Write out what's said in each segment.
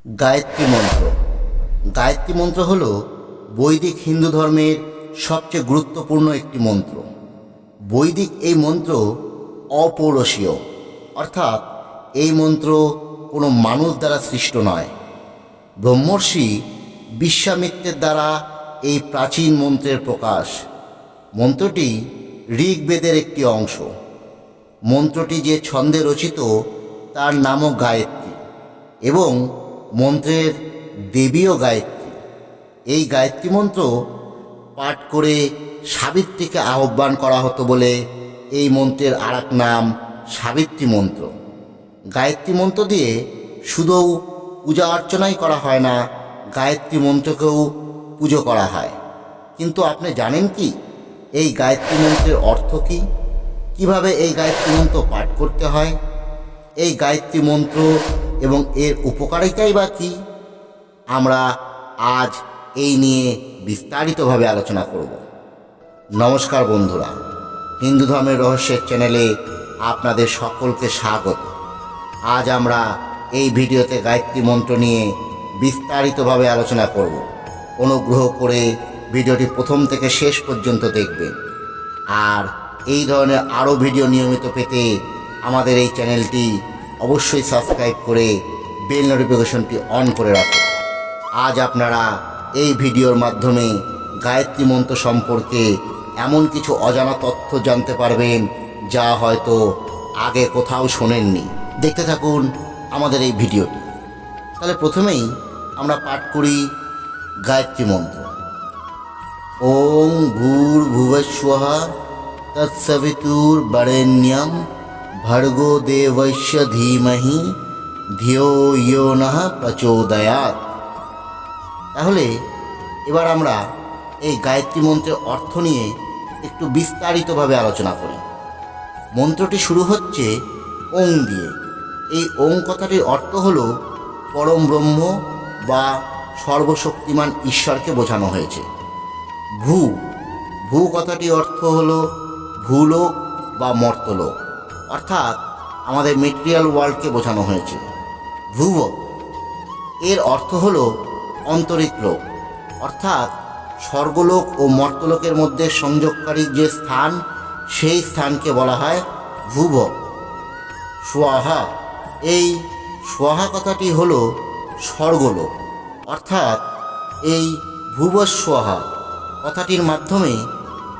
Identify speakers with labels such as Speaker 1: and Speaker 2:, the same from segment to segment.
Speaker 1: গায়ত্রী মন্ত্র। গায়ত্রী মন্ত্র হল বৈদিক হিন্দু ধর্মের সবচেয়ে গুরুত্বপূর্ণ একটি মন্ত্র। বৈদিক এই মন্ত্র অপৌরসীয়, অর্থাৎ এই মন্ত্র কোনো মানুষ দ্বারা সৃষ্ট নয়। ব্রহ্মর্ষি বিশ্বামিত্রের দ্বারা এই প্রাচীন মন্ত্রের প্রকাশ। মন্ত্রটি ঋগ্বেদের একটি অংশ। মন্ত্রটি যে ছন্দে রচিত তার নামও গায়ত্রী এবং মন্ত্রের দেবীও গায়ত্রী। এই গায়ত্রী মন্ত্র পাঠ করে সাবিত্রীকে আহ্বান করা হতো বলে এই মন্ত্রের আরেক নাম সাবিত্রী মন্ত্র। গায়ত্রী মন্ত্র দিয়ে শুধু পূজা অর্চনাই করা হয় না, গায়ত্রী মন্ত্রকেও পুজো করা হয়। কিন্তু আপনি জানেন কি এই গায়ত্রী মন্ত্রের অর্থ কী? কিভাবে এই গায়ত্রী মন্ত্র পাঠ করতে হয়? এই গায়ত্রী মন্ত্র এবং এর উপকারিতাই বা কী? আমরা আজ এই নিয়ে বিস্তারিতভাবে আলোচনা করব। নমস্কার বন্ধুরা, হিন্দু ধর্মের রহস্যের চ্যানেলে আপনাদের সকলকে স্বাগত। আজ আমরা এই ভিডিওতে গায়ত্রী মন্ত্র নিয়ে বিস্তারিতভাবে আলোচনা করব। অনুগ্রহ করে ভিডিওটি প্রথম থেকে শেষ পর্যন্ত দেখবেন। আর এই ধরনের আরও ভিডিও নিয়মিত পেতে আমাদের এই চ্যানেলটি অবশ্যই সাবস্ক্রাইব করে বেল নোটিফিকেশনটি অন করে রাখুন। আজ আপনারা এই ভিডিওর মাধ্যমে গায়ত্রী মন্ত্র সম্পর্কে এমন কিছু অজানা তথ্য জানতে পারবেন যা হয়তো আগে কোথাও শোনেননি। দেখতে থাকুন আমাদের এই ভিডিওটি। তাহলে প্রথমেই আমরা পাঠ করি গায়ত্রী মন্ত্র। ওং ভূর্ভুবস্বঃ তৎসবিতুর্বরেণ্যং ভর্গো দেবস্য ধীমহি ধিয়ো ইয়ো নঃ প্রচোদয়াৎ। তাহলে এবার আমরা এই গায়ত্রী মন্ত্রের অর্থ নিয়ে একটু বিস্তারিতভাবে আলোচনা করি। মন্ত্রটি শুরু হচ্ছে ওং দিয়ে। এই ওং কথাটির অর্থ হল পরম ব্রহ্ম বা সর্বশক্তিমান ঈশ্বরকে বোঝানো হয়েছে। ভূ ভূ কথাটির অর্থ হল ভূলোক বা মর্তলোক, অর্থাৎ আমাদের মেটেরিয়াল ওয়ার্ল্ডকে বোঝানো হয়েছে। ভুব এর অর্থ হল অন্তরিক লোক, অর্থাৎ স্বর্গলোক ও মর্তলোকের মধ্যে সংযোগকারী যে স্থান, সেই স্থানকে বলা হয় ভুব। স্বাহা এই স্বাহা কথাটি হল স্বর্গলোক, অর্থাৎ এই ভুবস্বাহা কথাটির মাধ্যমে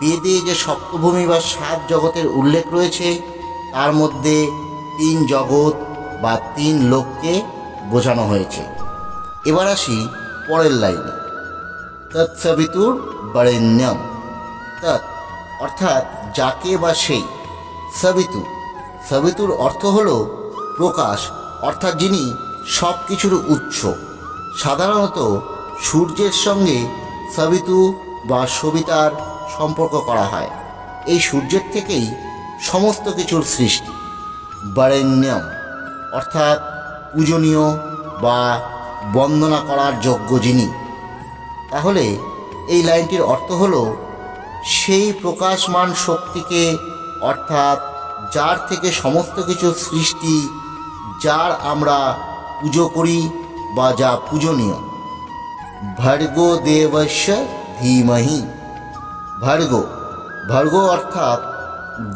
Speaker 1: বেদে যে সপ্তভূমি বা 7 জগতের উল্লেখ রয়েছে তার মধ্যে 3 জগৎ বা 3 লোককে বোঝানো হয়েছে। এবার আসি পরের লাইনে। তৎসবিতুর বরেণ্যম। তৎ অর্থাৎ যাকে বা সেই। সবিতু সবিতুর অর্থ হল প্রকাশ, অর্থাৎ যিনি সব কিছুর উৎস। সাধারণত সূর্যের সঙ্গে সবিতু বা সবিতার সম্পর্ক করা হয়। এই সূর্যের থেকেই সমস্ত কিছুর সৃষ্টি। বরেণ্যম অর্থাৎ পূজনীয় বা বন্দনা করার যোগ্য যিনি। তাহলে এই লাইনটির অর্থ হল সেই প্রকাশমান শক্তিকে, অর্থাৎ যার থেকে সমস্ত কিছুর সৃষ্টি, যার আমরা পুজো করি বা যা পূজনীয়। ভর্গো দেবস্য ধীমহি। ভর্গ ভর্গ অর্থাৎ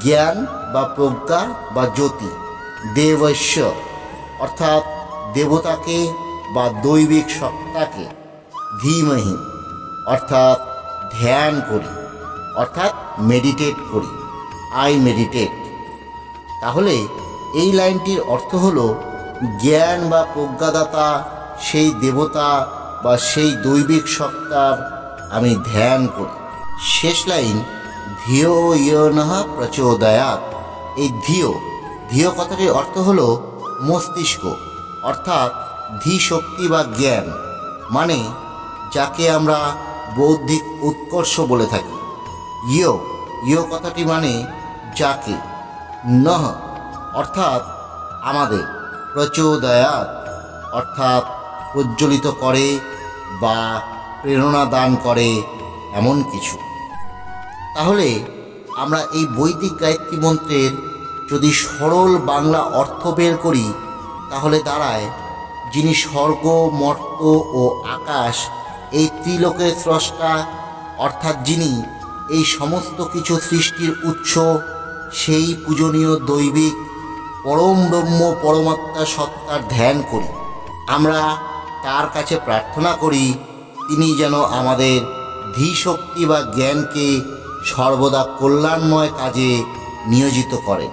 Speaker 1: জ্ঞান বা প্রজ্ঞা বা জ্যোতি। দেবস্য অর্থাৎ দেবতাকে বা দৈবিক সত্তাকে। ধীমহি অর্থাৎ ধ্যান করি, অর্থাৎ মেডিটেট করি। I meditate. তাহলে এই লাইনটির অর্থ হল জ্ঞান বা প্রজ্ঞাদাতা সেই দেবতা বা সেই দৈবিক সত্তার আমি ধ্যান করি। শেষ লাইন ধিয়ো ইয়ো নঃ প্রচোদয়াৎ। এই ধিয়ো ধিয়ো কথাটির অর্থ হল মস্তিষ্ক, অর্থাৎ ধী শক্তি বা জ্ঞান, মানে যাকে আমরা বৌদ্ধিক উৎকর্ষ বলে থাকি। ইয়ো ইয়ো কথাটি মানে যাকে। নঃ অর্থাৎ আমাদের। প্রচোদয়াৎ অর্থাৎ প্রজ্বলিত করে বা প্রেরণা দান করে এমন কিছু। তাহলে আমরা এই বৈদিক গায়ত্রী মন্ত্রের যদি সরল বাংলা অর্থ বের করি তাহলে দাঁড়ায় যিনি স্বর্গ, মর্ত্য ও আকাশ এই ত্রিলোকের স্রষ্টা, অর্থাৎ যিনি এই সমস্ত কিছু সৃষ্টির উৎস, সেই পূজনীয় দৈবিক পরম ব্রহ্ম পরমাত্মা সত্তার ধ্যান করি। আমরা তার কাছে প্রার্থনা করি তিনি যেন আমাদের ধীশক্তি বা জ্ঞানকে সর্বদা কল্যাণময় কাজে নিয়োজিত করেন।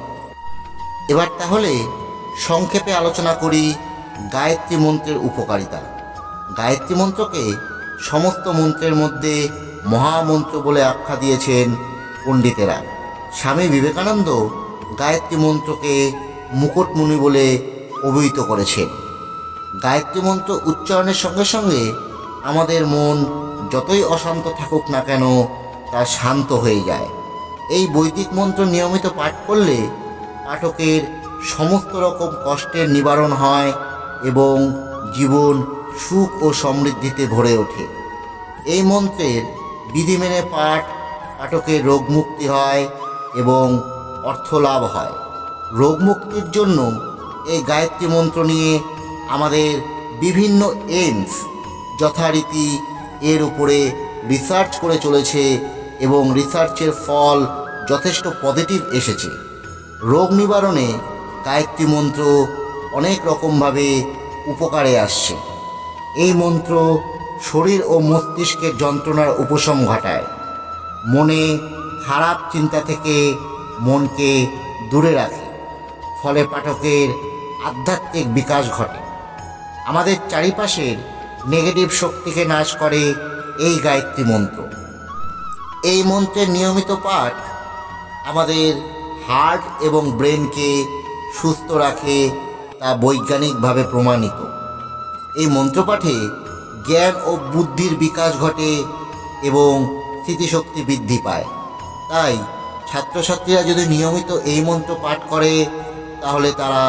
Speaker 1: এবার তাহলে সংক্ষেপে আলোচনা করি গায়ত্রী মন্ত্রের উপকারিতা। গায়ত্রী মন্ত্রকে সমস্ত মন্ত্রের মধ্যে মহামন্ত্র বলে আখ্যা দিয়েছেন পণ্ডিতেরা। স্বামী বিবেকানন্দ গায়ত্রী মন্ত্রকে মুকুটমণি বলে অভিহিত করেছেন। গায়ত্রী মন্ত্র উচ্চারণের সঙ্গে সঙ্গে আমাদের মন যতই অশান্ত থাকুক না কেন তা শান্ত হয়ে যায়। এই বৈদিক মন্ত্র নিয়মিত পাঠ করলে পাঠকের সমস্ত রকম কষ্টের নিবারণ হয় এবং জীবন সুখ ও সমৃদ্ধিতে ভরে ওঠে। এই মন্ত্রের বিধি মেনে পাঠকের রোগমুক্তি হয় এবং অর্থলাভ হয়। রোগমুক্তির জন্য এই গায়ত্রী মন্ত্র নিয়ে আমাদের বিভিন্ন এইমস যথারীতি এর উপরে রিসার্চ করে চলেছে এবং রিসার্চের ফল যথেষ্ট পজিটিভ এসেছে। রোগ নিবারণে গায়ত্রী মন্ত্র অনেক রকমভাবে উপকারে আসছে। এই মন্ত্র শরীর ও মস্তিষ্কের যন্ত্রণার উপশম ঘটায়, মনে খারাপ চিন্তা থেকে মনকে দূরে রাখে, ফলে পাঠকের আধ্যাত্মিক বিকাশ ঘটে। আমাদের চারিপাশের নেগেটিভ শক্তিকে নাশ করে এই গায়ত্রী মন্ত্র। এই মন্ত্রের নিয়মিত পাঠ আমাদের হার্ট এবং ব্রেনকে সুস্থ রাখে, তা বৈজ্ঞানিকভাবে প্রমাণিত। এই মন্ত্রপাঠে জ্ঞান ও বুদ্ধির বিকাশ ঘটে এবং স্মৃতিশক্তি বৃদ্ধি পায়। তাই ছাত্রছাত্রীরা যদি নিয়মিত এই মন্ত্র পাঠ করে তাহলে তারা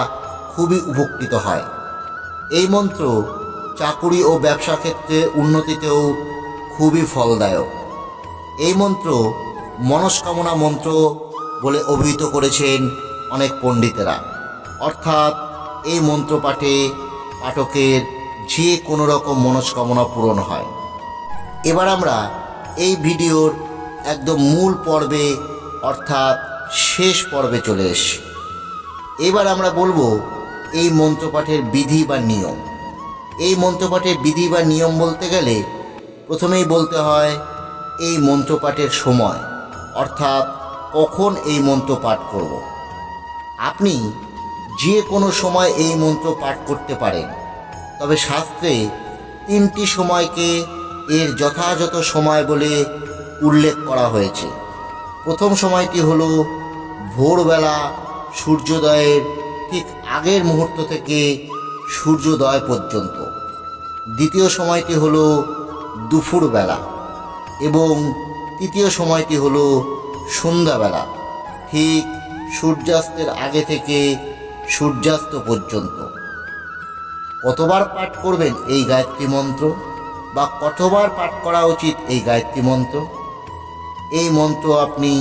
Speaker 1: খুবই উপকৃত হয়। এই মন্ত্র চাকুরি ও ব্যবসা ক্ষেত্রে উন্নতিতেও খুবই ফলদায়ক। এই মন্ত্র মনস্কামনা মন্ত্র বলে অভিহিত করেছেন অনেক পণ্ডিতেরা, অর্থাৎ এই মন্ত্র পাঠে পাঠকের যে কোনো রকম মনস্কামনা পূরণ হয়। এবার আমরা এই ভিডিওর একদম মূল পর্বে অর্থাৎ শেষ পর্বে চলে এসেছি। এবার আমরা বলবো এই মন্ত্রপাঠের বিধি বা নিয়ম। এই মন্ত্রপাঠের বিধি বা নিয়ম বলতে গেলে প্রথমেই বলতে হয় এই মন্ত্রপাঠের সময়, অর্থাৎ কখন এই মন্ত্র পাঠ করব। আপনি যে কোনো সময় এই মন্ত্র পাঠ করতে পারেন, তবে শাস্ত্রে 3টি সময়কে এর যথাযথ সময় বলে উল্লেখ করা হয়েছে। প্রথম সময়টি হলো ভোরবেলা সূর্যোদয়ের ঠিক আগের মুহূর্ত থেকে সূর্যোদয় পর্যন্ত। দ্বিতীয় সময়টি হলো দুপুরবেলা এবং তৃতীয় সময়টি হলো সন্ধ্যাবেলা, ঠিক সূর্যাস্তের আগে থেকে সূর্যাস্ত পর্যন্ত। কতবার পাঠ করবেন এই গায়ত্রী মন্ত্র বা কতবার পাঠ করা উচিত এই গায়ত্রী মন্ত্র? এই মন্ত্র আপনি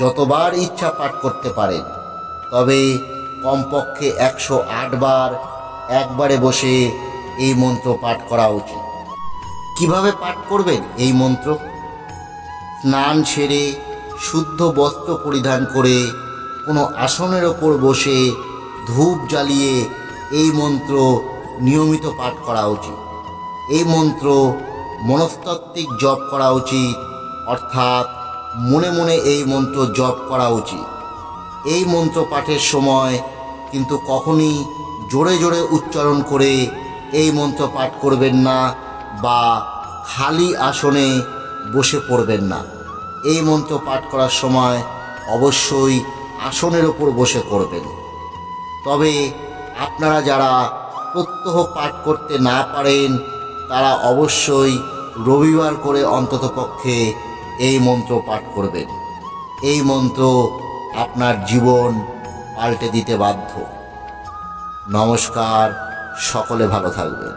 Speaker 1: যতবার ইচ্ছা পাঠ করতে পারেন, তবে কমপক্ষে 108 বার একবারে বসে এই মন্ত্র পাঠ করা উচিত। কিভাবে পাঠ করবেন এই মন্ত্র? স্নান সেরে শুদ্ধ বস্ত্র পরিধান করে কোনো আসনের ওপর বসে ধূপ জ্বালিয়ে এই মন্ত্র নিয়মিত পাঠ করা উচিত। এই মন্ত্র মনস্তাত্ত্বিক জপ করা উচিত, অর্থাৎ মনে মনে এই মন্ত্র জপ করা উচিত। এই মন্ত্র পাঠের সময় কিন্তু কখনই জোরে জোরে উচ্চারণ করে এই মন্ত্র পাঠ করবেন না বা খালি আসনে বসে পড়বেন না। এই মন্ত্র পাঠ করার সময় অবশ্যই আসনের ওপর বসে করবেন। তবে আপনারা যারা প্রত্যহ পাঠ করতে না পারেন তারা অবশ্যই রবিবার করে অন্ততপক্ষে এই মন্ত্র পাঠ করবেন। এই মন্ত্র আপনার জীবন পাল্টে দিতে বাধ্য। নমস্কার, সকলে ভালো থাকবেন।